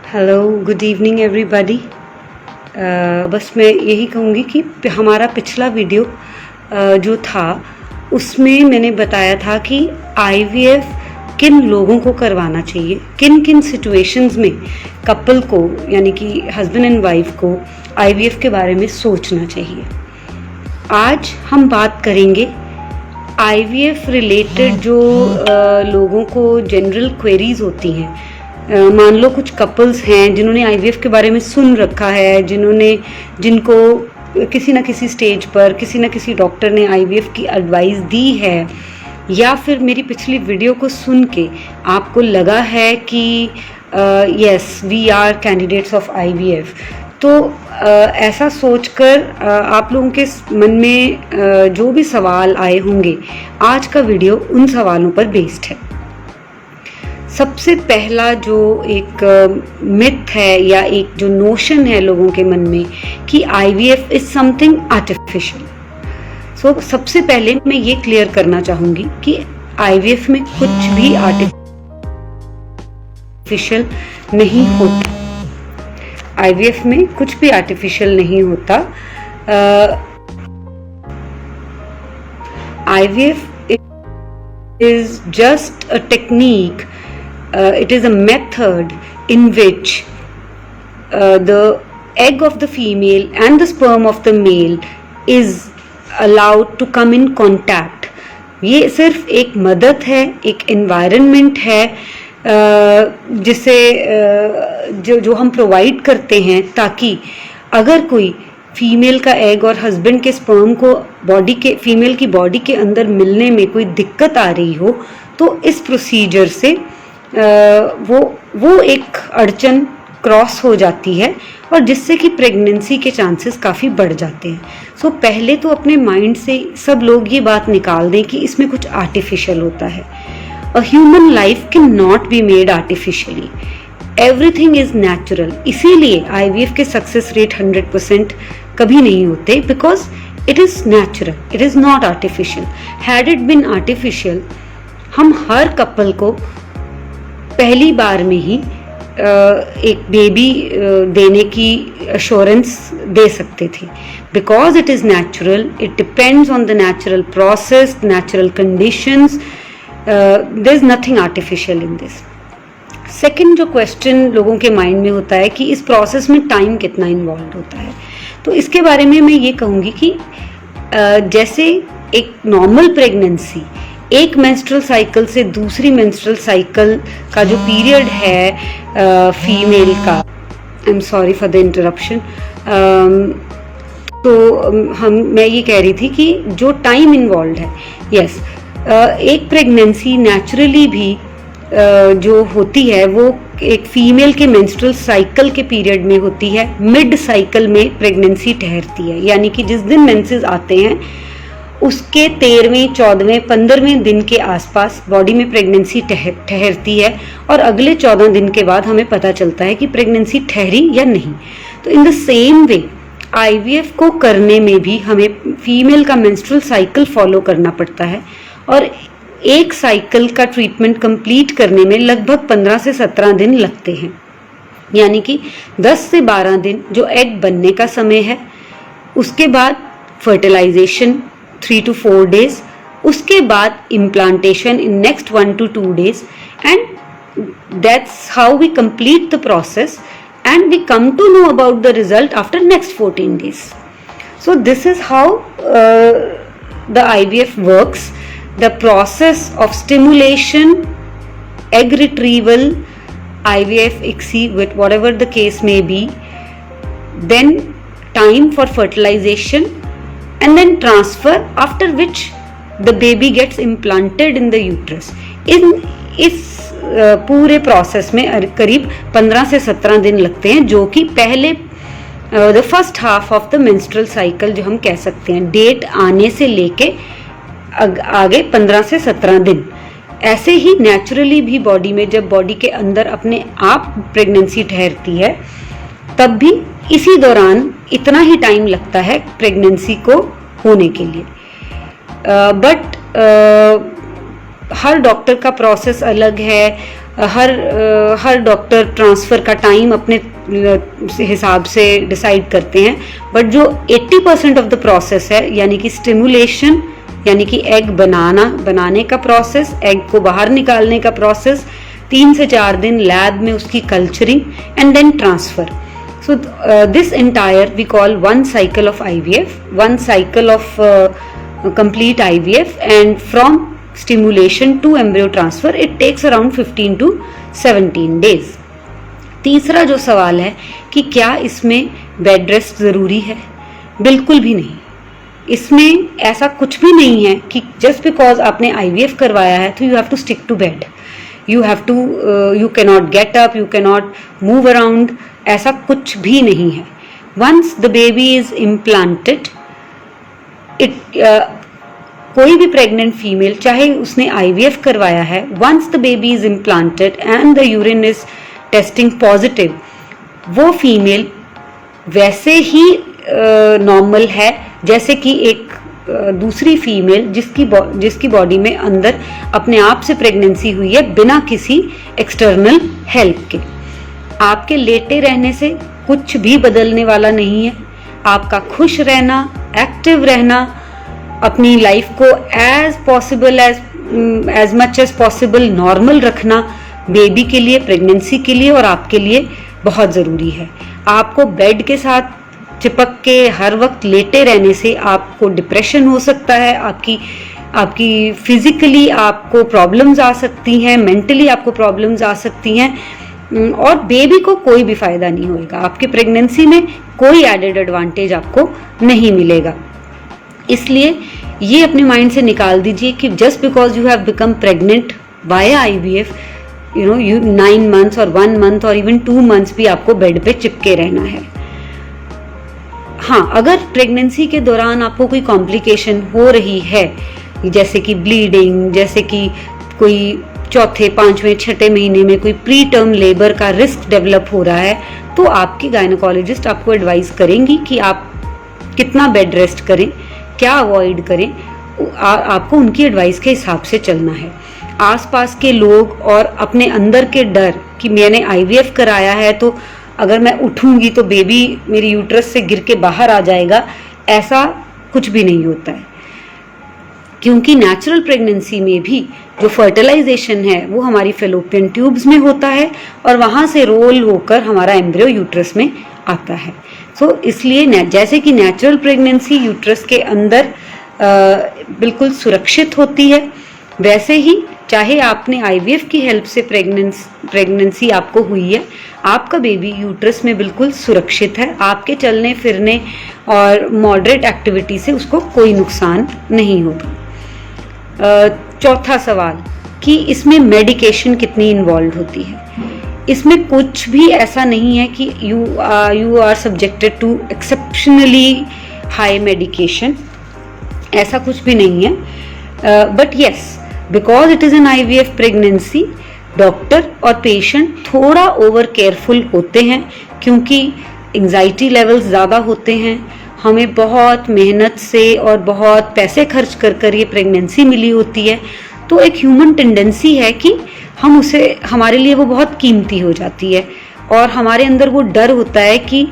Hello, good evening everybody. बस मैं यही कहूँगी कि हमारा पिछला वीडियो जो था उसमें मैंने बताया था कि आईवीएफ किन लोगों को करवाना चाहिए, किन किन सिचुएशंस में कपल को यानी कि हस्बैंड एंड वाइफ को आईवीएफ के बारे में सोचना चाहिए। आज हम बात करेंगे आईवीएफ रिलेटेड जो लोगों को जनरल क्वेरीज होती हैं। मान लो कुछ कपल्स हैं जिन्होंने आईवीएफ के बारे में सुन रखा है, जिनको किसी ना किसी स्टेज पर किसी ना किसी डॉक्टर ने आईवीएफ की एडवाइस दी है, या फिर मेरी पिछली वीडियो को सुन के आपको लगा है कि yes we are candidates of IVF. तो ऐसा सोचकर आप लोगों के मन में जो भी सवाल आए होंगे, आज का वीडियो उन सवालों पर बेस्ड है। सबसे पहला जो एक मिथ है या एक जो नोशन है लोगों के मन में कि आईवीएफ इज समथिंग आर्टिफिशियल। सो सबसे पहले मैं ये क्लियर करना चाहूंगी कि आईवीएफ में कुछ भी आर्टिफिशियल नहीं होता। आईवीएफ में कुछ भी आर्टिफिशियल नहीं होता। IVF is just a technique. It is a method in which the egg of the female and the sperm of the male is allowed to come in contact. ये सिर्फ एक मदद है, एक environment है जिसे जो हम प्रोवाइड करते हैं, ताकि अगर कोई फीमेल का एग और हस्बैंड के स्पर्म को फीमेल की बॉडी के अंदर मिलने में कोई दिक्कत आ रही हो, तो इस प्रोसीजर से वो एक अड़चन क्रॉस हो जाती है और जिससे कि प्रेगनेंसी के चांसेस काफ़ी बढ़ जाते हैं। सो पहले तो अपने माइंड से सब लोग ये बात निकाल दें कि इसमें कुछ आर्टिफिशियल होता है। A human life can not be made artificially, everything is natural. इसीलिए आईवीएफ के सक्सेस रेट 100% कभी नहीं होते, because it is natural, it is not artificial. Had it been artificial, हम हर कपल को पहली बार में ही एक बेबी देने की अश्योरेंस दे सकते थे। Because it is natural, it depends on the natural process, natural conditions, there is nothing artificial in this. Second जो क्वेश्चन लोगों के माइंड में होता है कि इस प्रोसेस में टाइम कितना इन्वॉल्व होता है, तो इसके बारे में मैं ये कहूँगी कि जैसे एक नॉर्मल प्रेगनेंसी एक मेंस्ट्रुअल साइकिल से दूसरी मेंस्ट्रुअल साइकिल का जो पीरियड है फीमेल का, I am sorry for the interruption, तो मैं ये कह रही थी कि जो टाइम इन्वॉल्व है, यस, एक प्रेगनेंसी नेचुरली भी जो होती है वो एक फीमेल के मेंस्ट्रुअल साइकिल के पीरियड में होती है। मिड साइकिल में प्रेगनेंसी ठहरती है, यानी कि जिस दिन मेंसेस आते हैं उसके 13वें, 14वें, 15वें दिन के आसपास बॉडी में प्रेगनेंसी ठहरती है और अगले 14 दिन के बाद हमें पता चलता है कि प्रेगनेंसी ठहरी या नहीं। तो in the same way IVF को करने में भी हमें फीमेल का मेंस्ट्रुअल साइकिल फॉलो करना पड़ता है और एक साइकिल का ट्रीटमेंट कंप्लीट करने में लगभग 15 से 17 दिन लगते हैं, यानी कि 10 से 12 दिन जो एग बनने का समय है, उसके बाद फर्टिलाइजेशन 3 to 4 days, उसके बाद implantation in next 1 to 2 days, and that's how we complete the process and we come to know about the result after next 14 days. So this is how the IVF works. The process of stimulation, egg retrieval, IVF, ICSI, with whatever the case may be, then time for fertilization, and then transfer, after which the baby gets implanted in the uterus. इस पूरे process में करीब 15 से 17 दिन लगते हैं, जो कि पहले the first half of the menstrual cycle जो हम कह सकते हैं, डेट आने से लेके आगे 15 से 17 दिन। ऐसे ही नेचुरली भी बॉडी में जब बॉडी के अंदर अपने आप प्रेगनेंसी ठहरती है, तब भी इसी दौरान इतना ही टाइम लगता है प्रेगनेंसी को होने के लिए। बट हर डॉक्टर का प्रोसेस अलग है, हर डॉक्टर ट्रांसफ़र का टाइम अपने हिसाब से डिसाइड करते हैं, बट जो 80% ऑफ द प्रोसेस है, यानी कि स्टिमुलेशन, यानी कि एग बनाने का प्रोसेस, एग को बाहर निकालने का प्रोसेस, 3 से 4 दिन लैब में उसकी culturing and then transfer. So this entire we call one cycle of IVF, one cycle of complete IVF, and from stimulation to embryo transfer it takes around 15 to 17 days. तीसरा जो सवाल है कि क्या इसमें बेड रेस्ट ज़रूरी है? बिल्कुल भी नहीं. इसमें ऐसा कुछ भी नहीं है कि जस्ट बिकॉज आपने IVF करवाया है तो you have to stick to bed, you cannot get up, you cannot move around. ऐसा कुछ भी नहीं है. Once the baby is implanted, कोई भी प्रेग्नेंट फीमेल चाहे उसने IVF करवाया है, once the baby is implanted and the urine is testing positive, वो फीमेल वैसे ही नॉर्मल है जैसे कि एक दूसरी फीमेल जिसकी बॉडी में अंदर अपने आप से प्रेगनेंसी हुई है बिना किसी एक्सटर्नल हेल्प के. आपके लेटे रहने से कुछ भी बदलने वाला नहीं है. आपका खुश रहना, एक्टिव रहना, अपनी लाइफ को as much as possible normal रखना बेबी के लिए, प्रेगनेंसी के लिए और आपके लिए बहुत ज़रूरी है. आपको बेड के साथ चिपक के हर वक्त लेटे रहने से आपको डिप्रेशन हो सकता है, आपकी फिजिकली आपको प्रॉब्लम्स आ सकती हैं, मेंटली आपको प्रॉब्लम्स आ सकती हैं, और बेबी को कोई भी फ़ायदा नहीं होगा. आपकी प्रेगनेंसी में कोई एडेड एडवांटेज आपको नहीं मिलेगा. इसलिए ये अपने माइंड से निकाल दीजिए कि just because you have become pregnant via IVF, you 9 months और 1 month और इवन 2 months भी आपको बेड पे चिपके रहना है. हाँ, अगर प्रेगनेंसी के दौरान आपको कोई कॉम्प्लिकेशन हो रही है, जैसे कि ब्लीडिंग, जैसे कि कोई चौथे, 5वें, 6ठे महीने में कोई प्री टर्म लेबर का रिस्क डेवलप हो रहा है, तो आपकी गायनोकोलॉजिस्ट आपको एडवाइस करेंगी कि आप कितना बेड रेस्ट करें, क्या अवॉइड करें. आपको उनकी एडवाइस के हिसाब से चलना है. आसपास के लोग और अपने अंदर के डर कि मैंने IVF कराया है तो अगर मैं उठूंगी तो बेबी मेरी यूट्रस से गिर के बाहर आ जाएगा, ऐसा कुछ भी नहीं होता है. क्योंकि नेचुरल प्रेगनेंसी में भी जो फर्टिलाइजेशन है वो हमारी फेलोपियन ट्यूब्स में होता है और वहाँ से रोल होकर हमारा एम्ब्रियो यूट्रस में आता है. सो इसलिए जैसे कि नेचुरल प्रेगनेंसी यूट्रस के अंदर बिल्कुल सुरक्षित होती है, वैसे ही चाहे आपने IVF की हेल्प से प्रेगनेंसी आपको हुई है, आपका बेबी यूट्रस में बिल्कुल सुरक्षित है. आपके चलने फिरने और मॉडरेट एक्टिविटी से उसको कोई नुकसान नहीं होगा. चौथा सवाल कि इसमें मेडिकेशन कितनी इन्वॉल्व होती है. इसमें कुछ भी ऐसा नहीं है कि you are subjected to exceptionally high medication, ऐसा कुछ भी नहीं है. But yes, because it is an IVF pregnancy, doctor और पेशेंट थोड़ा ओवर केयरफुल होते हैं क्योंकि एंजाइटी लेवल्स ज़्यादा होते हैं. हमें बहुत मेहनत से और बहुत पैसे खर्च कर ये प्रेगनेंसी मिली होती है, तो एक ह्यूमन टेंडेंसी है कि हम उसे, हमारे लिए वो बहुत कीमती हो जाती है और हमारे अंदर वो डर होता है कि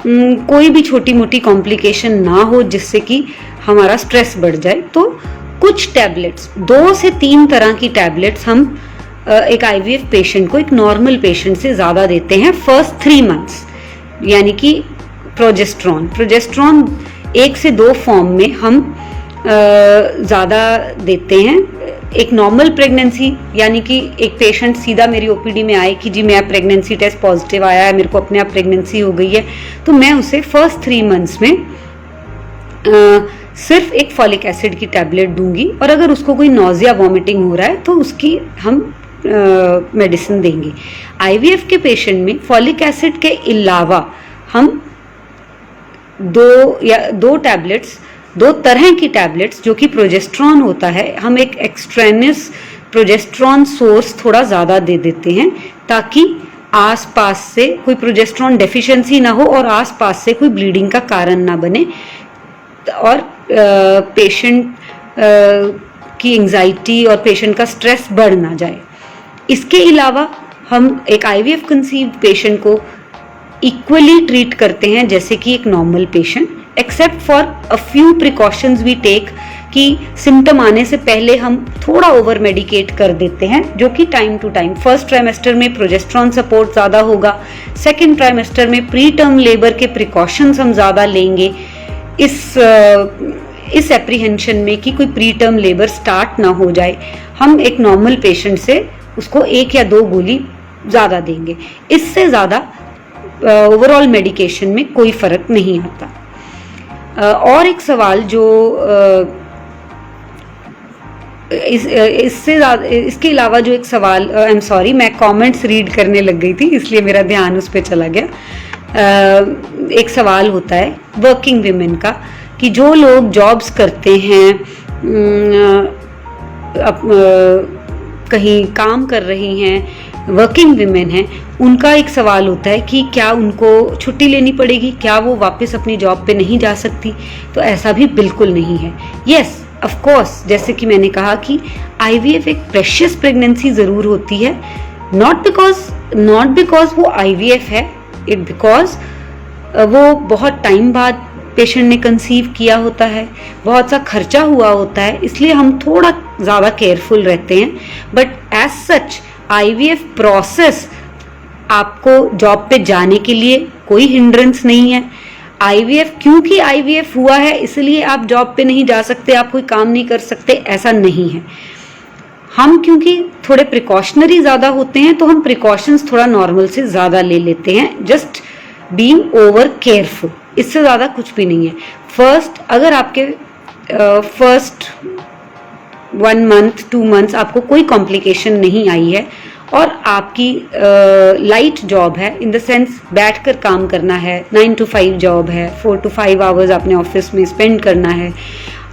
कोई भी छोटी मोटी कॉम्प्लिकेशन ना हो जिससे कि हमारा स्ट्रेस बढ़ जाए. तो कुछ टैबलेट्स, 2 से 3 तरह की टैबलेट्स हम एक IVF पेशेंट को एक नॉर्मल पेशेंट से ज़्यादा देते हैं फर्स्ट 3 months. यानी कि प्रोजेस्ट्रॉन 1 से 2 फॉर्म में हम ज़्यादा देते हैं. एक नॉर्मल प्रेगनेंसी यानी कि एक पेशेंट सीधा मेरी OPD में आए कि जी मेरा प्रेगनेंसी टेस्ट पॉजिटिव आया है, मेरे को अपने आप प्रेगनेंसी हो गई है, तो मैं उसे फर्स्ट 3 months में सिर्फ एक फॉलिक एसिड की टैबलेट दूंगी और अगर उसको कोई नोजिया वॉमिटिंग हो रहा है तो उसकी हम मेडिसिन देंगे. IVF के पेशेंट में फॉलिक एसिड के अलावा हम 2 टैबलेट्स, 2 तरह की टैबलेट्स जो कि प्रोजेस्ट्रॉन होता है, हम एक एक्सट्रेनियस प्रोजेस्ट्रॉन सोर्स थोड़ा ज़्यादा दे देते हैं ताकि आसपास से कोई प्रोजेस्ट्रॉन डेफिशिएंसी ना हो और आसपास से कोई ब्लीडिंग का कारण ना बने और पेशेंट की एंजाइटी और पेशेंट का स्ट्रेस बढ़ ना जाए. इसके अलावा हम एक आईवीएफ कंसीव्ड पेशेंट को इक्वली ट्रीट करते हैं जैसे कि एक normal patient, except for a few precautions we take कि सिम्टम आने से पहले हम थोड़ा ओवर मेडिकेट कर देते हैं, जो कि time to time first trimester में प्रोजेस्टेरॉन सपोर्ट ज़्यादा होगा, सेकेंड ट्राइमेस्टर में प्री टर्म लेबर के प्रिकॉशंस हम ज़्यादा लेंगे इस एप्रीहेंशन में कि कोई प्री टर्म लेबर स्टार्ट ना हो जाए। हम एक नॉर्मल पेशेंट से उसको 1 या 2 गोली ज़्यादा देंगे, इससे ज़्यादा ओवरऑल मेडिकेशन में कोई फर्क नहीं आता। और एक सवाल जो इसके अलावा जो एक सवाल, आई एम सॉरी, मैं कमेंट्स रीड करने लग गई थी इसलिए मेरा ध्यान उस पर चला गया। एक सवाल होता है वर्किंग विमेन का कि जो लोग जॉब्स करते हैं, कहीं काम कर रही हैं, वर्किंग विमेन हैं, उनका एक सवाल होता है कि क्या उनको छुट्टी लेनी पड़ेगी, क्या वो वापस अपनी जॉब पे नहीं जा सकती। तो ऐसा भी बिल्कुल नहीं है। यस ऑफ कोर्स, जैसे कि मैंने कहा कि आईवीएफ एक प्रेशियस प्रेगनेंसी ज़रूर होती है, नॉट बिकॉज वो आईवीएफ है, इट बिकॉज वो बहुत टाइम बाद पेशेंट ने कंसीव किया होता है, बहुत सा खर्चा हुआ होता है, इसलिए हम थोड़ा ज़्यादा केयरफुल रहते हैं। But as such IVF process आपको जॉब पे जाने के लिए कोई हिंड्रेंस नहीं है। आईवीएफ, क्योंकि आईवीएफ हुआ है इसलिए आप जॉब पे नहीं जा सकते, आप कोई काम नहीं कर सकते, ऐसा नहीं है। हम क्योंकि थोड़े प्रिकॉशनरी ज़्यादा होते हैं तो हम प्रिकॉशंस थोड़ा नॉर्मल से ज़्यादा ले लेते हैं, जस्ट बीइंग ओवर केयरफुल, इससे ज़्यादा कुछ भी नहीं है। फर्स्ट, अगर आपके फर्स्ट 1 मंथ 2 मंथ्स आपको कोई कॉम्प्लिकेशन नहीं आई है और आपकी लाइट जॉब है, इन द सेंस बैठकर काम करना है, 9 to 5 जॉब है, 4 to 5 आवर्स आपने ऑफिस में स्पेंड करना है,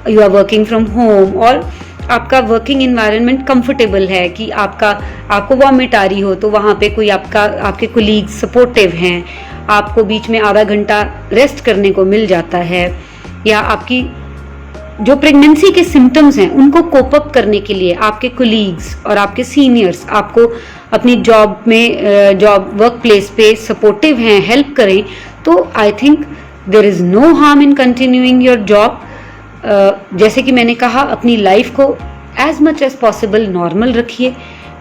you are working from home और आपका वर्किंग इन्वायरमेंट कंफर्टेबल है कि आपको वॉमिट आ रही हो तो वहाँ पे कोई आपके कोलीग्स सपोर्टिव हैं, आपको बीच में आधा घंटा रेस्ट करने को मिल जाता है, या आपकी जो प्रेगनेंसी के सिम्टम्स हैं उनको कोप अप करने के लिए आपके कोलीग्स और आपके सीनियर्स आपको अपनी जॉब में वर्क प्लेस पे सपोर्टिव हैं, हेल्प करें, तो I think there is no harm in continuing your job. जैसे कि मैंने कहा, अपनी लाइफ को as much as possible normal रखिए।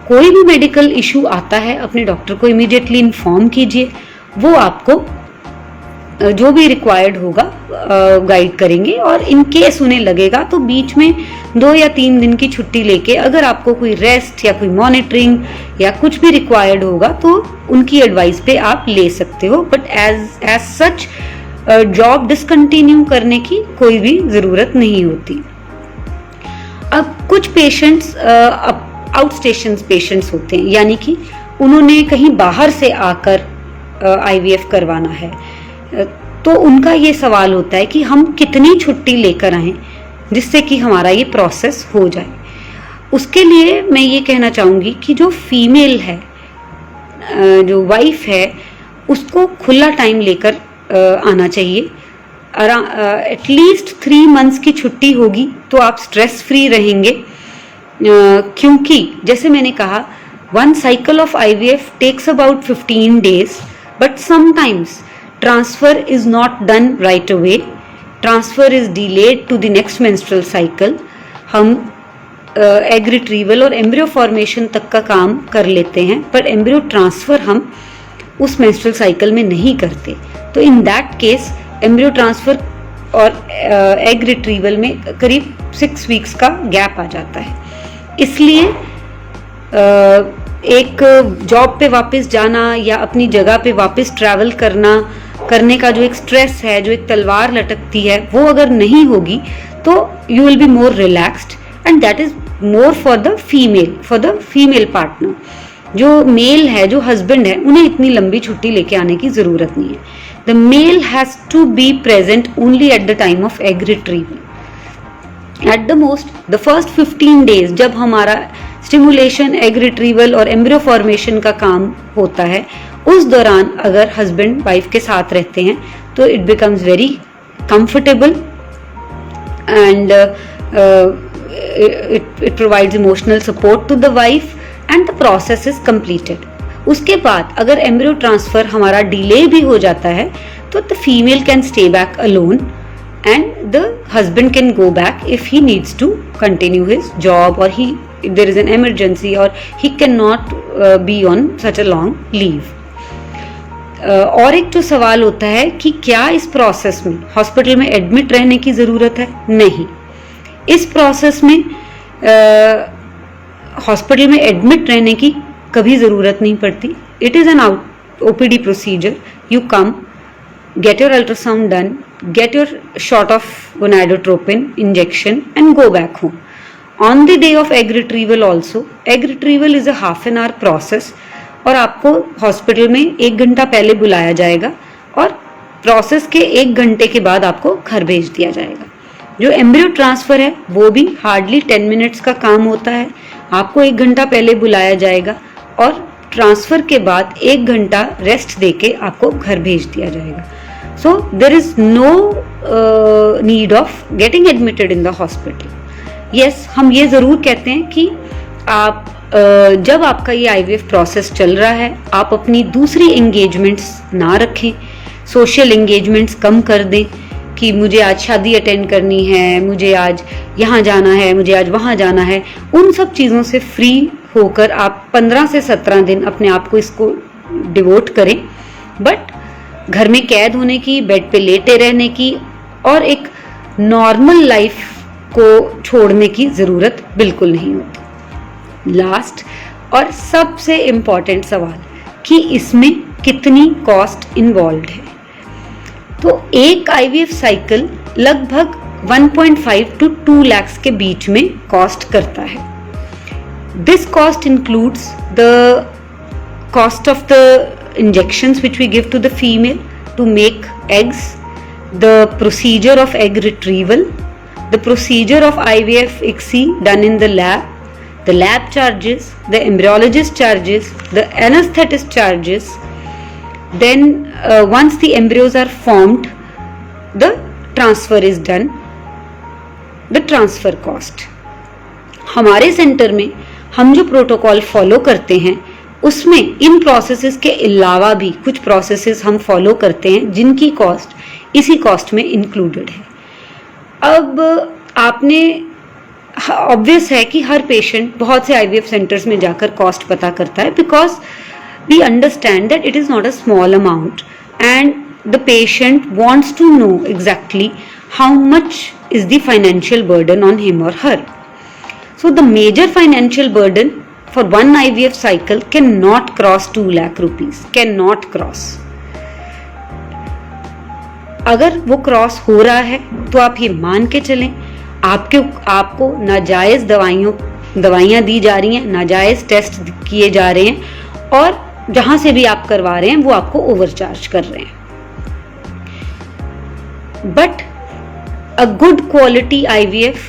कोई भी मेडिकल इशू आता है अपने डॉक्टर को इमीडिएटली इन्फॉर्म कीजिए, वो आपको जो भी रिक्वायर्ड होगा गाइड करेंगे, और इन केस उन्हें लगेगा तो बीच में 2 या 3 दिन की छुट्टी लेके अगर आपको कोई रेस्ट या कोई मॉनिटरिंग या कुछ भी रिक्वायर्ड होगा तो उनकी एडवाइस पे आप ले सकते हो। But as such job discontinue करने की कोई भी ज़रूरत नहीं होती। अब कुछ पेशेंट्स आउट स्टेशन पेशेंट्स होते हैं, यानी कि उन्होंने कहीं बाहर से आकर आईवीएफ करवाना है, तो उनका ये सवाल होता है कि हम कितनी छुट्टी लेकर आएं जिससे कि हमारा ये प्रोसेस हो जाए। उसके लिए मैं ये कहना चाहूँगी कि जो फीमेल है, जो वाइफ है, उसको खुला टाइम लेकर आना चाहिए। एटलीस्ट 3 मंथ्स की छुट्टी होगी तो आप स्ट्रेस फ्री रहेंगे, क्योंकि जैसे मैंने कहा, 1 cycle of IVF takes about 15 days, but sometimes transfer is not done right away. Transfer is delayed to the next menstrual cycle. हम एग रिट्रीवल और एम्ब्रियो फॉर्मेशन तक का काम कर लेते हैं, पर एम्ब्रियो ट्रांसफ़र हम उस मेंस्ट्रुअल साइकिल में नहीं करते। तो in that case embryo transfer और एग रिट्रीवल में करीब 6 वीक्स का गैप आ जाता है। इसलिए एक जॉब पे वापस जाना या अपनी जगह पे वापस ट्रैवल करने का जो एक स्ट्रेस है, जो एक तलवार लटकती है, वो अगर नहीं होगी तो you will be more relaxed, and that is more for the female partner. जो मेल है, जो हस्बैंड है, उन्हें इतनी लंबी छुट्टी लेके आने की जरूरत नहीं है। The male has to be present only at the time of egg retrieval. At the most the first 15 days जब हमारा स्टिमुलेशन, एग रिट्रीवल और एम्ब्रियो फॉर्मेशन का काम होता है, उस दौरान अगर हस्बैंड वाइफ के साथ रहते हैं तो it becomes very comfortable and it provides emotional support to the wife, and the process is completed. उसके बाद अगर एम्ब्रियो ट्रांसफर हमारा डिले भी हो जाता है तो the female can stay back alone and the husband can go back if he needs to continue his job और he there is an emergency और he can not be on such a long leave. और एक जो सवाल होता है कि क्या इस प्रोसेस में हॉस्पिटल में एडमिट रहने की ज़रूरत है? नहीं, इस प्रोसेस में हॉस्पिटल में एडमिट रहने की कभी ज़रूरत नहीं पड़ती। It is N OPD procedure. You come, get your ultrasound done, get your shot of gonadotropin injection and go back home. On the day of egg retrieval also, egg retrieval is a half an hour process और आपको hospital में 1 घंटा पहले बुलाया जाएगा और process के 1 घंटे के बाद आपको घर भेज दिया जाएगा। जो एम्ब्रियो ट्रांसफ़र है वो भी हार्डली 10 मिनट्स का काम होता है। आपको 1 घंटा पहले बुलाया जाएगा और ट्रांसफ़र के बाद 1 घंटा रेस्ट देके आपको घर भेज दिया जाएगा। So there is no need of getting admitted in the hospital. Yes, हम ये ज़रूर कहते हैं कि आप जब आपका ये IVF प्रोसेस चल रहा है आप अपनी दूसरी एंगेजमेंट्स ना रखें, सोशल एंगेजमेंट्स कम कर दें कि मुझे आज शादी अटेंड करनी है, मुझे आज यहाँ जाना है, मुझे आज वहाँ जाना है। उन सब चीज़ों से फ्री होकर आप 15 से 17 दिन अपने आप को इसको डिवोट करें। बट घर में कैद होने की, बेड पे लेटे रहने की और एक नॉर्मल लाइफ को छोड़ने की ज़रूरत बिल्कुल नहीं होती। लास्ट और सबसे इम्पॉर्टेंट सवाल कि इसमें कितनी कॉस्ट इन्वॉल्व है। तो एक IVF साइकिल लगभग 1.5 to 2 लाख के बीच में कॉस्ट करता है। This cost includes the cost of the injections which we give to the female to make eggs, the procedure of egg retrieval, the procedure of IVF ICSI done in the lab charges, the embryologist charges, the anesthetist charges. Then once the embryos are formed, the transfer is done, the transfer cost. हमारे centre में हम जो protocol follow करते हैं उसमें इन processes के अलावा भी कुछ प्रोसेसेस हम फॉलो करते हैं जिनकी कॉस्ट इसी कॉस्ट में इंक्लूडेड है। अब आपने ऑब्वियस है कि हर पेशेंट बहुत से IVF सेंटर्स में जाकर कॉस्ट पता करता है because we understand that it is not a small amount and the patient wants to know exactly how much is the financial burden on him or her. So the major financial burden for one IVF cycle cannot cross 2 lakh rupees, cannot cross. अगर वो cross हो रहा है तो आप ये मान के चलें आपको नाजायज दवाइयाँ दी जा रही हैं, नाजायज टेस्ट किए जा रहे हैं और जहां से भी आप करवा रहे हैं वो आपको ओवरचार्ज कर रहे हैं। But a good quality IVF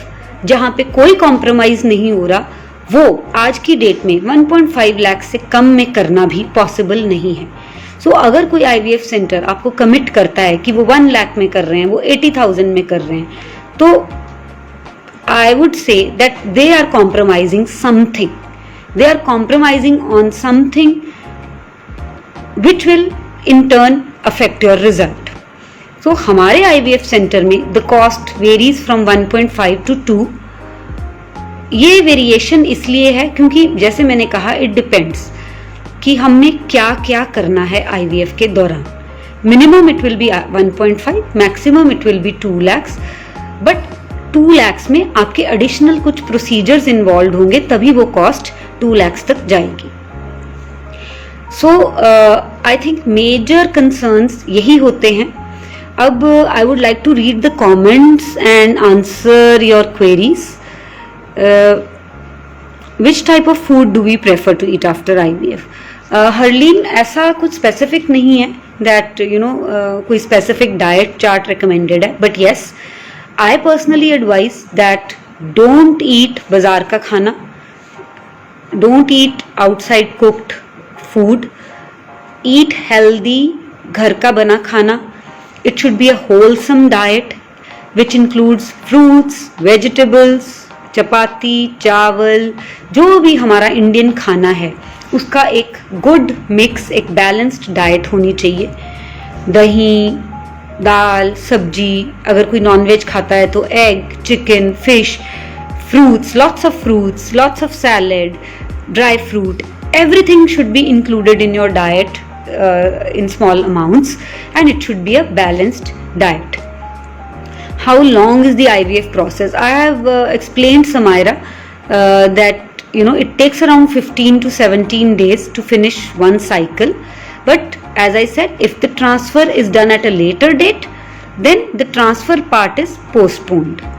जहां पे कोई कॉम्प्रोमाइज नहीं हो रहा वो आज की डेट में 1.5 लाख से कम में करना भी पॉसिबल नहीं है। सो अगर कोई IVF सेंटर आपको कमिट करता है कि वो 1 लाख में कर रहे हैं, वो 80,000 में कर रहे हैं, तो I would say that they are compromising something, they are compromising on something which will in turn affect your result. So हमारे IVF सेंटर में the cost varies from 1.5 to 2। ये वेरिएशन इसलिए है क्योंकि जैसे मैंने कहा इट डिपेंड्स कि हमने क्या क्या करना है IVF के दौरान। Minimum it will be 1.5, maximum it will be 2 lakhs, but 2 lakhs में आपके एडिशनल कुछ प्रोसीजर्स इन्वॉल्व होंगे तभी वो कॉस्ट 2 lakhs तक जाएगी। So I think major concerns यही होते हैं। अब I would like to read the comments and answer your queries. Which type of food do we prefer to eat after IVF? Harleen ऐसा कुछ स्पेसिफिक नहीं है दैट कोई स्पेसिफिक डाइट चार्ट रिकमेंडेड है, but yes I personally advise that don't eat बाजार का खाना, don't eat outside cooked food, eat healthy घर का बना खाना। It should be a wholesome diet which includes fruits, vegetables, chapati, चावल, जो भी हमारा इंडियन खाना है उसका एक गुड मिक्स, एक बैलेंस्ड डाइट होनी चाहिए। दही, दाल, सब्जी, अगर कोई नॉनवेज खाता है तो egg, chicken, fish, fruits, lots of salad, dry fruit, everything should be included in your diet in small amounts, and it should be a balanced diet. How long is the IVF process? I have explained, Samaira, that it takes around 15 to 17 days to finish one cycle, but as I said, if the transfer is done at a later date, then the transfer part is postponed.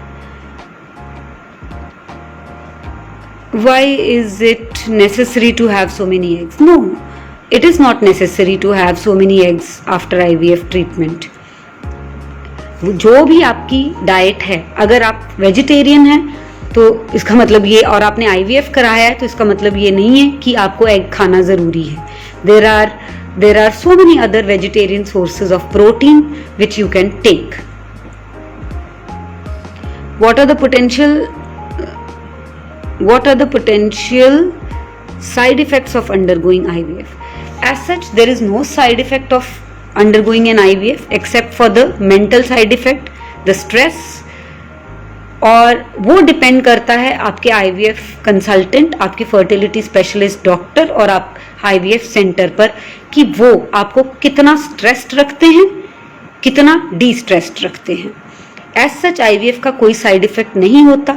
Why is it necessary to have so many eggs? No, it is not necessary to have so many eggs after IVF treatment. जो भी आपकी diet है, अगर आप vegetarian हैं तो इसका मतलब ये, और आपने IVF कराया है तो इसका मतलब ये नहीं है कि आपको एग खाना ज़रूरी है. There are so many other vegetarian sources of protein which you can take. What are the potential side effects of undergoing IVF? As such, there is no side effect of undergoing an IVF except for the mental side effect, the stress, और वो depend करता है आपके IVF consultant, आपके fertility specialist doctor और आप IVF centre पर, कि वो आपको कितना स्ट्रेस्ड रखते हैं, कितना डिस्ट्रेस्ड रखते हैं. एज सच IVF का कोई साइड इफेक्ट नहीं होता.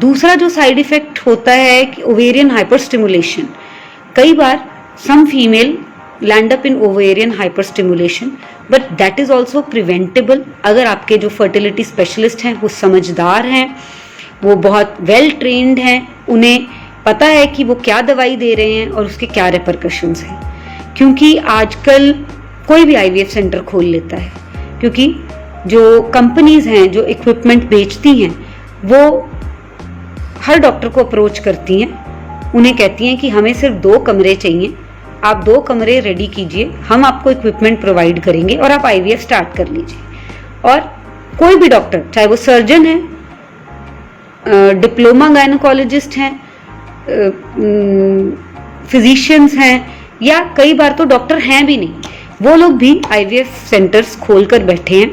दूसरा जो साइड इफेक्ट होता है कि ओवेरियन हाइपरस्टिमुलेशन. कई बार some female land up in ovarian hyperstimulation, but that is also preventable. अगर आपके जो फर्टिलिटी स्पेशलिस्ट हैं वो समझदार हैं, वो बहुत वेल ट्रेन्ड हैं, उन्हें पता है कि वो क्या दवाई दे रहे हैं और उसके क्या रिपरकशंस हैं. क्योंकि आजकल कोई भी IVF सेंटर खोल लेता है, क्योंकि जो कंपनीज हैं जो इक्विपमेंट बेचती हैं वो हर डॉक्टर को अप्रोच करती हैं. उन्हें कहती हैं कि हमें सिर्फ 2 कमरे चाहिए, आप 2 कमरे रेडी कीजिए, हम आपको इक्विपमेंट प्रोवाइड करेंगे और आप IVF स्टार्ट कर लीजिए. और कोई भी डॉक्टर, चाहे वो सर्जन है, डिप्लोमा गायनोकोलॉजिस्ट हैं, फिजिशियंस हैं, या कई बार तो डॉक्टर हैं भी नहीं, वो लोग भी IVF सेंटर्स खोल कर बैठे हैं.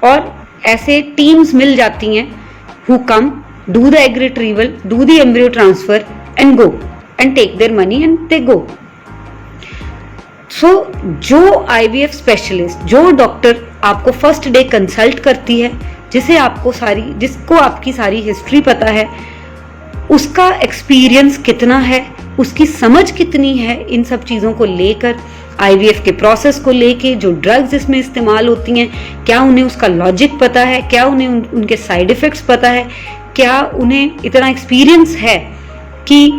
और ऐसे टीम्स मिल जाती हैं who come, do the egg retrieval, do the embryo transfer and go and take their money and they go. So जो IVF स्पेशलिस्ट, जो डॉक्टर आपको फर्स्ट डे कंसल्ट करती है, जिसको आपकी सारी हिस्ट्री पता है, उसका एक्सपीरियंस कितना है, उसकी समझ कितनी है इन सब चीज़ों को लेकर, IVF के प्रोसेस को लेके, जो ड्रग्स इसमें इस्तेमाल होती हैं, क्या उन्हें उसका लॉजिक पता है, क्या उन्हें उनके साइड इफ़ेक्ट्स पता है, क्या उन्हें इतना एक्सपीरियंस है कि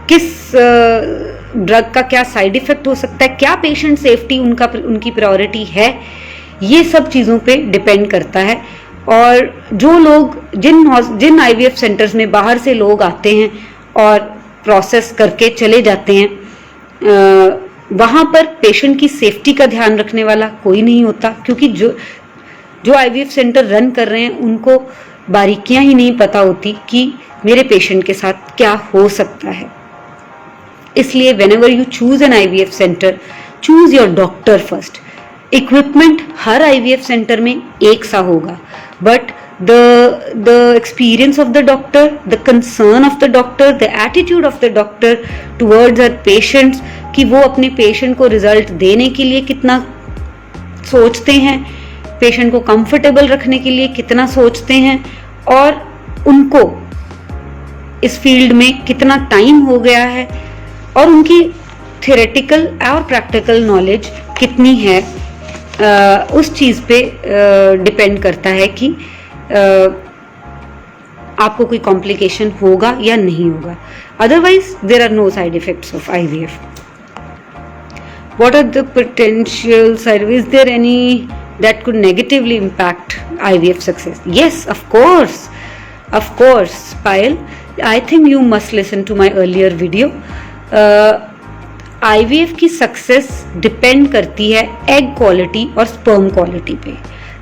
किस ड्रग का क्या साइड इफ़ेक्ट हो सकता है, क्या पेशेंट सेफ्टी उनकी प्रायोरिटी है, ये सब चीज़ों पे डिपेंड करता है. और जो लोग जिन IVF सेंटर्स में बाहर से लोग आते हैं और प्रोसेस करके चले जाते हैं, वहाँ पर पेशेंट की सेफ्टी का ध्यान रखने वाला कोई नहीं होता, क्योंकि जो IVF सेंटर रन कर रहे हैं उनको बारीकियां ही नहीं पता होती कि मेरे पेशेंट के साथ क्या हो सकता है. इसलिए whenever you choose an IVF center, choose your doctor first. Equipment her IVF centre में एक सा होगा, but the experience of the doctor, the concern of the doctor, the attitude of the doctor towards her patients, कि वो अपने patient को result देने के लिए कितना सोचते हैं, पेशेंट को कंफर्टेबल रखने के लिए कितना सोचते हैं, और उनको इस फील्ड में कितना टाइम हो गया है, और उनकी थियोरेटिकल और प्रैक्टिकल नॉलेज कितनी है, उस चीज़ पे डिपेंड करता है कि आपको कोई कॉम्प्लिकेशन होगा या नहीं होगा. Otherwise there are no side effects of IVF. What are the potential side? Is there any that could negatively impact IVF success? Yes, of course, Payal. I think you must listen to my earlier video. IVF की success depend करती है egg quality और sperm quality पे.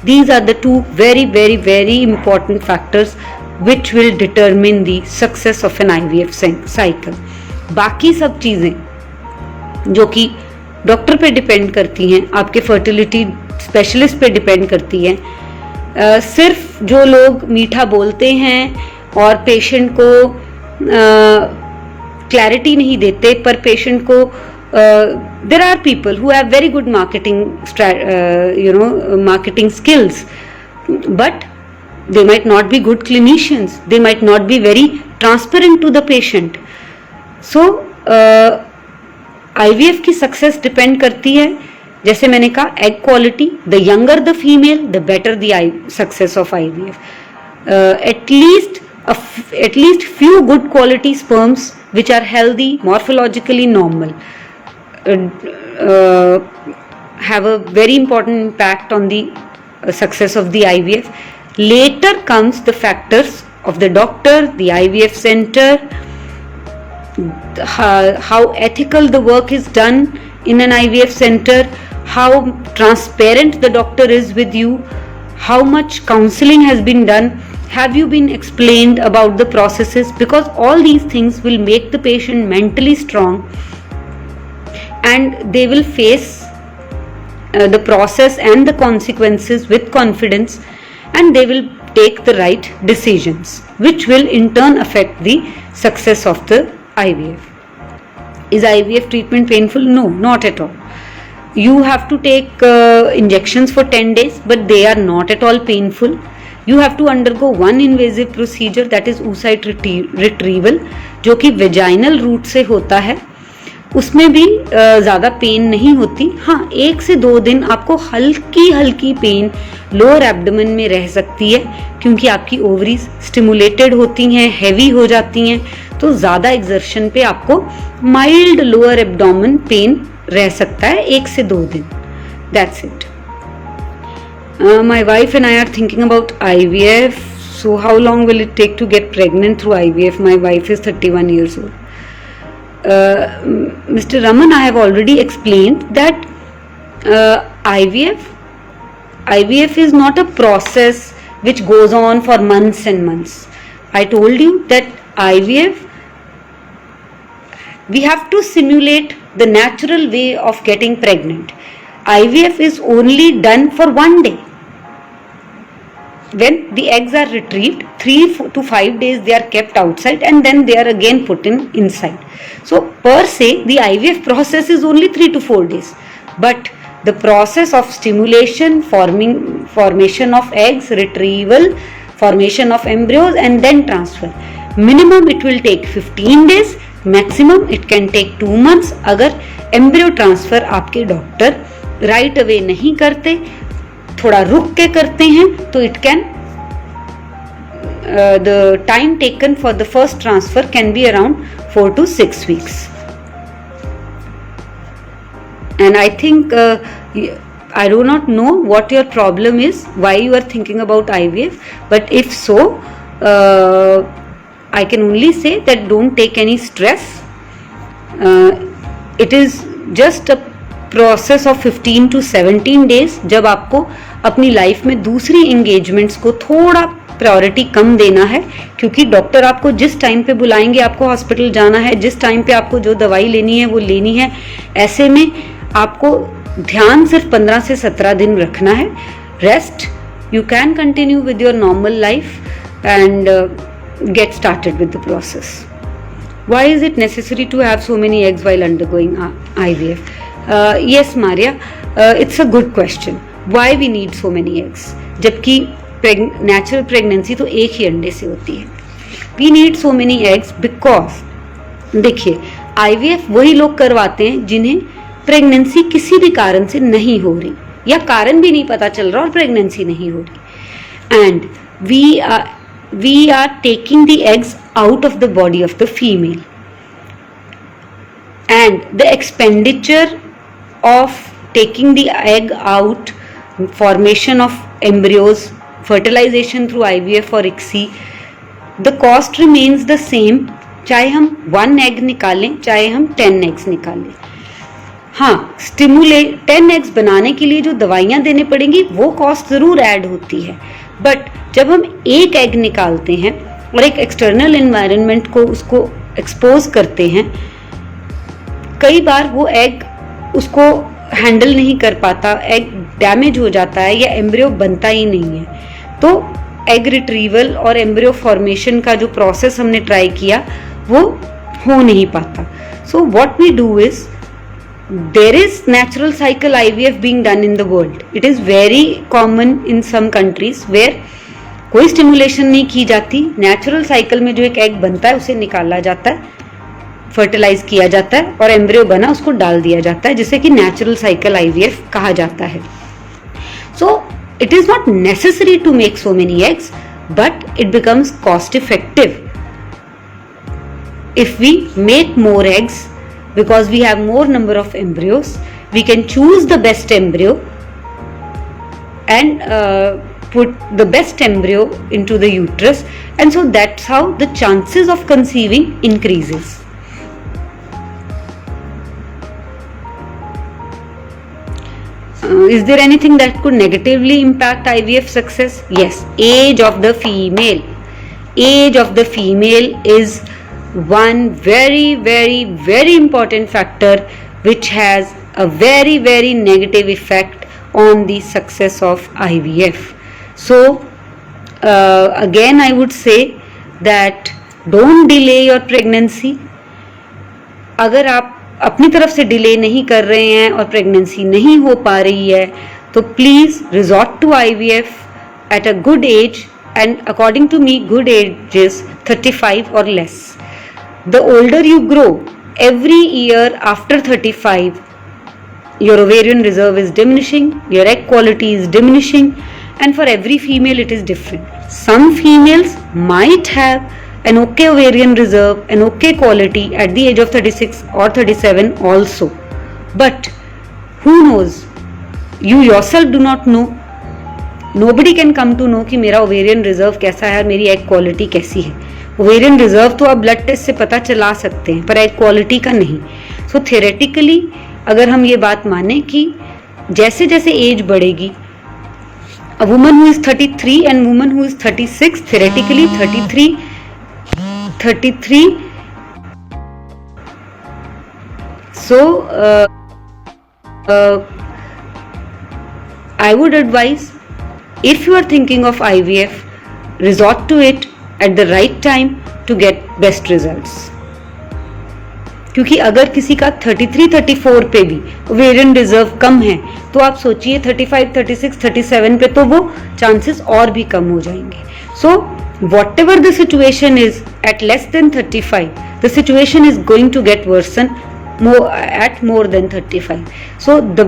These are the two very important factors which will determine the success of an IVF cycle. बाकी सब चीज़ें जो कि डॉक्टर पे डिपेंड करती हैं, आपके फर्टिलिटी स्पेशलिस्ट पे डिपेंड करती हैं, सिर्फ जो लोग मीठा बोलते हैं और पेशेंट को क्लैरिटी नहीं देते, पर पेशेंट को there are people who have very good marketing skills, but they might not be good clinicians, they might not be very transparent to the patient. So IVF की सक्सेस डिपेंड करती है, जैसे मैंने कहा, egg quality. The younger the female the better the success of IVF. at least few good quality sperms which are healthy, morphologically normal, have a very important impact on the success of the IVF. Later comes the factors of the doctor, the IVF center, how ethical the work is done in an IVF center, how transparent the doctor is with you, how much counseling has been done, have you been explained about the processes, because all these things will make the patient mentally strong and they will face the process and the consequences with confidence, and they will take the right decisions, which will in turn affect the success of the IVF. Is IVF treatment painful? No, not at all. You have to take injections for 10 days, but they are not at all painful. You have to undergo one invasive procedure, that is oocyte retrieval, जो कि vaginal route से होता है. उसमें भी ज़्यादा pen नहीं होती. हाँ, 1 से 2 दिन आपको हल्की हल्की पेन लोअर एब्डोमेन में रह सकती है, क्योंकि आपकी ओवरीज स्टिमुलेटेड होती हैं, हैवी हो जाती हैं, तो ज़्यादा एक्सर्शन पे आपको माइल्ड लोअर एब्डोमेन पेन रह सकता है 1 से 2 दिन. That's it. My wife and I are thinking about IVF. So how long will it take to get pregnant through IVF? My wife is 31 years old. Mr. Raman, I have already explained that IVF is not a process which goes on for months and months. I told you that IVF, we have to simulate the natural way of getting pregnant. IVF is only done for 1 day. When the eggs are retrieved, 3 to 5 days they are kept outside and then they are again put inside. So per se the IVF process is only 3 to 4 days, but the process of stimulation, formation of eggs, retrieval, formation of embryos and then transfer, minimum it will take 15 days, maximum it can take 2 months. अगर embryo transfer आपके doctor right away नहीं करते, थोड़ा रुक के करते हैं, तो it can the time taken for the first transfer can be around 4 to 6 weeks. And I think I do not know what your problem is, why you are thinking about IVF, but if so, I can only say that don't take any stress. It is just a process of 15 to 17 days, जब आपको अपनी life में दूसरी engagements को थोड़ा priority कम देना है, क्योंकि डॉक्टर आपको जिस टाइम पे बुलाएंगे आपको हॉस्पिटल जाना है, जिस टाइम पे आपको जो दवाई लेनी है वो लेनी है. ऐसे में आपको ध्यान सिर्फ 15 से 17 दिन रखना है. Rest you can continue with your normal life and get started with the process. Why is it necessary to have so many eggs while undergoing IVF? Yes, Maria, it's a good question. Why we need so many eggs? जबकि natural pregnancy तो एक ही अंडे से होती है. We need so many eggs because देखिए, IVF वही लोग करवाते हैं जिन्हें प्रेगनेंसी किसी भी कारण से नहीं हो रही, या कारण भी नहीं पता चल रहा और प्रेगनेंसी नहीं हो रही. And we are taking the eggs out of the body of the female, and the expenditure of taking the egg out, formation of embryos, fertilization through IVF or ICSI, the cost remains the same, चाहे हम 1 egg निकालें चाहे हम 10 eggs निकालें. हाँ, 10 eggs बनाने के लिए जो दवाइयाँ देने पड़ेंगी वो कॉस्ट ज़रूर ऐड होती है, बट जब हम 1 egg निकालते हैं और एक एक्सटर्नल एनवायरनमेंट को उसको एक्सपोज करते हैं, कई बार वो एग उसको हैंडल नहीं कर पाता, एग डैमेज हो जाता है या एम्ब्रियो बनता ही नहीं है। तो एग रिट्रीवल और एम्ब्रियो फॉर्मेशन का जो प्रोसेस हमने ट्राई किया वो हो नहीं पाता। So what we do is, there is natural cycle IVF being done in the world. It is very common in some countries where कोई स्टिमुलेशन नहीं की जाती, नेचुरल साइकिल में जो एक एग बनता है उसे निकाला जाता है, फर्टिलाइज किया जाता है और एम्ब्रियो बना उसको डाल दिया जाता है, जिसे कि नेचुरल साइकिल IVF कहा जाता है। So it is not necessary to make so many eggs, but it becomes cost effective if we make more eggs, because we have more number of embryos, we can choose the best embryo and put the best embryo into the uterus, and so that's how the chances of conceiving increases. Is there anything that could negatively impact IVF success? Yes, age of the female. Age of the female is one very important factor which has a very negative effect on the success of IVF. So again I would say that don't delay your pregnancy. अगर आप अपनी तरफ से delay नहीं कर रहे हैं और प्रेगनेंसी नहीं हो पा रही है तो please resort to IVF at a good age, and according to me good age is 35 or less. The older you grow, every year after 35, your ovarian reserve is diminishing, your egg quality is diminishing, and for every female it is different. Some females might have an okay ovarian reserve, an okay quality at the age of 36 or 37 also. But who knows? You yourself do not know. Nobody can come to know कि मेरा ovarian reserve कैसा है और मेरी egg quality कैसी है। Ovarian reserve तो आप ब्लड टेस्ट से पता चला सकते हैं, पर एग क्वालिटी का नहीं। सो थियोरेटिकली अगर हम ये बात माने कि जैसे जैसे एज बढ़ेगी, a woman who is 33 and woman who is 36, theoretically 33 so I would advise, if you are thinking of IVF, resort to it at the right time to get best results. क्योंकि अगर किसी का 33-34 पे भी ovarian reserve कम है तो आप सोचिए 35, 36, 37 पे तो वो चांसेस और भी कम हो जाएंगे. सो whatever the situation is at less than 35, the situation is going to get worsen at more than 35. So the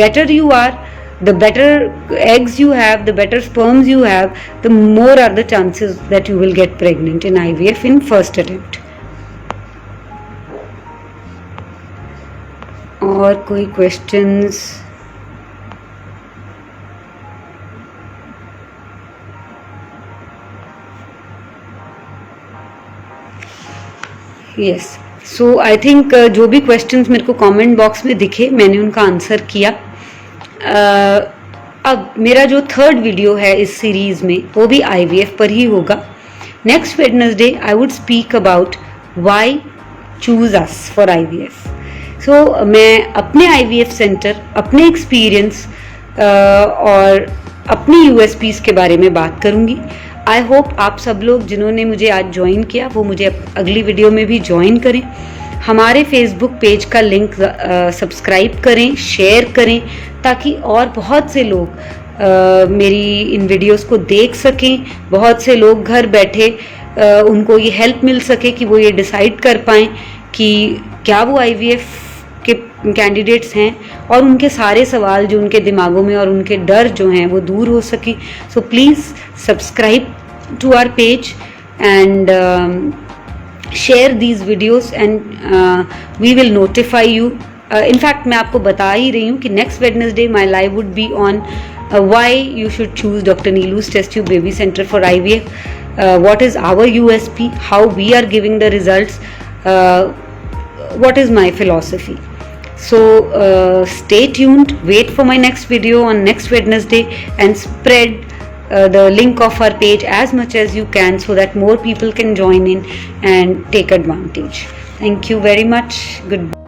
better you are, the better eggs you have, the better sperms you have, the more are the chances that you will get pregnant in IVF in first attempt. और कोई questions? Yes. So I think जो भी questions मेरे को comment box में दिखे मैंने उनका आंसर किया. अब मेरा जो थर्ड वीडियो है इस सीरीज में वो भी IVF पर ही होगा. Next Wednesday I would speak about why choose us for IVF. सो मैं अपने IVF सेंटर, अपने एक्सपीरियंस और अपनी USPs के बारे में बात करूँगी. आई होप आप सब लोग जिन्होंने मुझे आज ज्वाइन किया वो मुझे अगली वीडियो में भी ज्वाइन करें. हमारे फेसबुक पेज का लिंक सब्सक्राइब करें, शेयर करें ताकि और बहुत से लोग मेरी इन वीडियोस को देख सकें. बहुत से लोग घर बैठे उनको ये हेल्प मिल सके कि वो ये डिसाइड कर पाएँ कि क्या वो IVF के कैंडिडेट्स हैं और उनके सारे सवाल जो उनके दिमागों में और उनके डर जो हैं वो दूर हो सकें. So please subscribe to our page and share these videos and we will notify you. In fact मैं आपको बता ही रही हूँ कि next Wednesday my live would be on why you should choose Dr. Neelu's Test Tube Baby Center for IVF. What is our USP, how we are giving the results, what is my philosophy. So stay tuned, wait for my next video on next Wednesday and spread the link of our page as much as you can so that more people can join in and take advantage. Thank you very much. Goodbye.